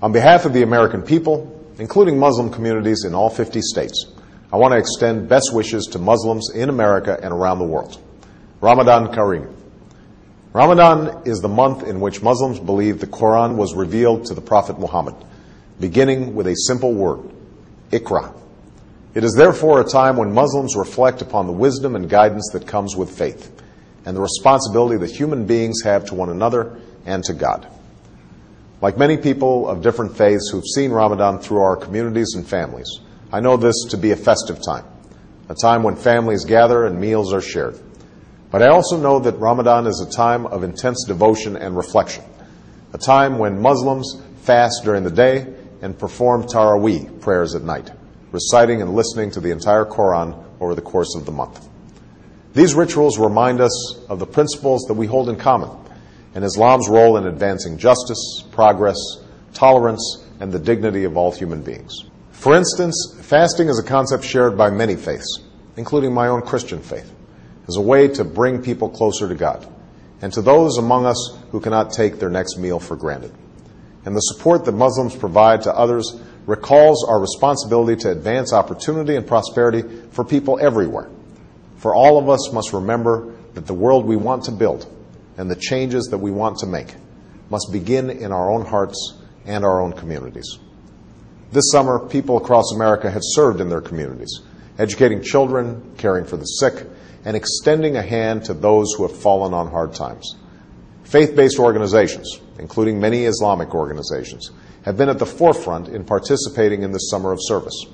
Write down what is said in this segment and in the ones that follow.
On behalf of the American people, including Muslim communities in all 50 states, I want to extend best wishes to Muslims in America and around the world. Ramadan Kareem. Ramadan is the month in which Muslims believe the Quran was revealed to the Prophet Muhammad, beginning with a simple word, Iqra. It is therefore a time when Muslims reflect upon the wisdom and guidance that comes with faith, and the responsibility that human beings have to one another and to God. Like many people of different faiths who've seen Ramadan through our communities and families, I know this to be a festive time, a time when families gather and meals are shared. But I also know that Ramadan is a time of intense devotion and reflection, a time when Muslims fast during the day and perform Taraweeh prayers at night, reciting and listening to the entire Quran over the course of the month. These rituals remind us of the principles that we hold in common, and Islam's role in advancing justice, progress, tolerance, and the dignity of all human beings. For instance, fasting is a concept shared by many faiths, including my own Christian faith, as a way to bring people closer to God, and to those among us who cannot take their next meal for granted. And the support that Muslims provide to others recalls our responsibility to advance opportunity and prosperity for people everywhere. For all of us must remember that the world we want to build and the changes that we want to make must begin in our own hearts and our own communities. This summer, people across America have served in their communities, educating children, caring for the sick, and extending a hand to those who have fallen on hard times. Faith-based organizations, including many Islamic organizations, have been at the forefront in participating in this summer of service.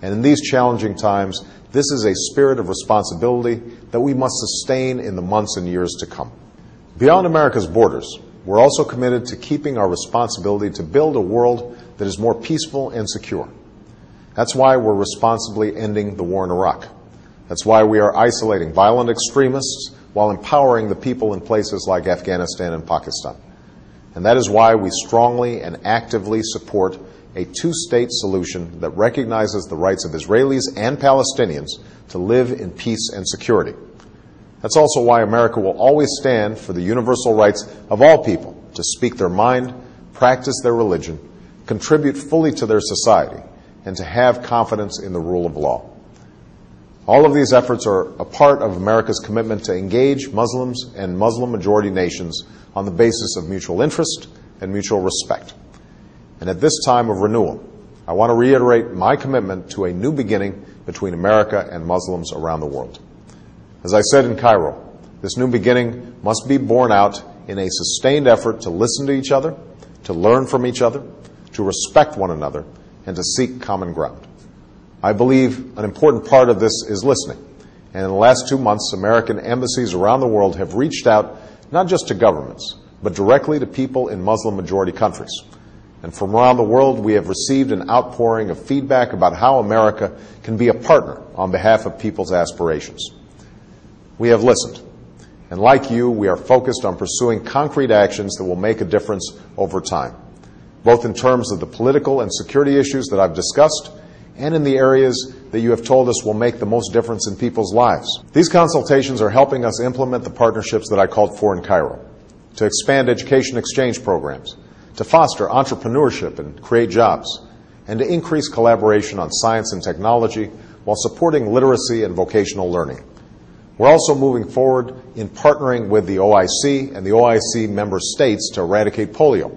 And in these challenging times, this is a spirit of responsibility that we must sustain in the months and years to come. Beyond America's borders, we're also committed to keeping our responsibility to build a world that is more peaceful and secure. That's why we're responsibly ending the war in Iraq. That's why we are isolating violent extremists while empowering the people in places like Afghanistan and Pakistan. And that is why we strongly and actively support a two-state solution that recognizes the rights of Israelis and Palestinians to live in peace and security. That's also why America will always stand for the universal rights of all people to speak their mind, practice their religion, contribute fully to their society, and to have confidence in the rule of law. All of these efforts are a part of America's commitment to engage Muslims and Muslim-majority nations on the basis of mutual interest and mutual respect. And at this time of renewal, I want to reiterate my commitment to a new beginning between America and Muslims around the world. As I said in Cairo, this new beginning must be borne out in a sustained effort to listen to each other, to learn from each other, to respect one another, and to seek common ground. I believe an important part of this is listening. And in the last 2 months, American embassies around the world have reached out not just to governments, but directly to people in Muslim-majority countries. And from around the world, we have received an outpouring of feedback about how America can be a partner on behalf of people's aspirations. We have listened. And like you, we are focused on pursuing concrete actions that will make a difference over time, both in terms of the political and security issues that I've discussed, and in the areas that you have told us will make the most difference in people's lives. These consultations are helping us implement the partnerships that I called for in Cairo, to expand education exchange programs, to foster entrepreneurship and create jobs, and to increase collaboration on science and technology while supporting literacy and vocational learning. We're also moving forward in partnering with the OIC and the OIC member states to eradicate polio,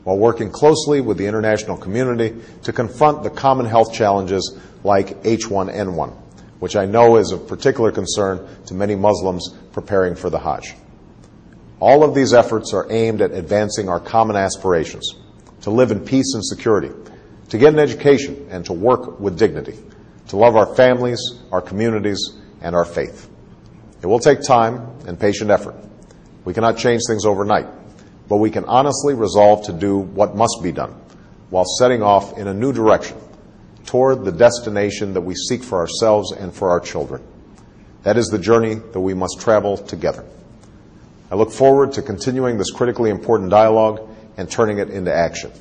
while working closely with the international community to confront the common health challenges like H1N1, which I know is of particular concern to many Muslims preparing for the Hajj. All of these efforts are aimed at advancing our common aspirations, to live in peace and security, to get an education and to work with dignity, to love our families, our communities, and our faith. It will take time and patient effort. We cannot change things overnight, but we can honestly resolve to do what must be done while setting off in a new direction toward the destination that we seek for ourselves and for our children. That is the journey that we must travel together. I look forward to continuing this critically important dialogue and turning it into action.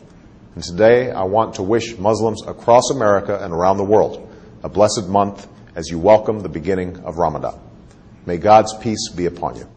And today, I want to wish Muslims across America and around the world a blessed month as you welcome the beginning of Ramadan. May God's peace be upon you.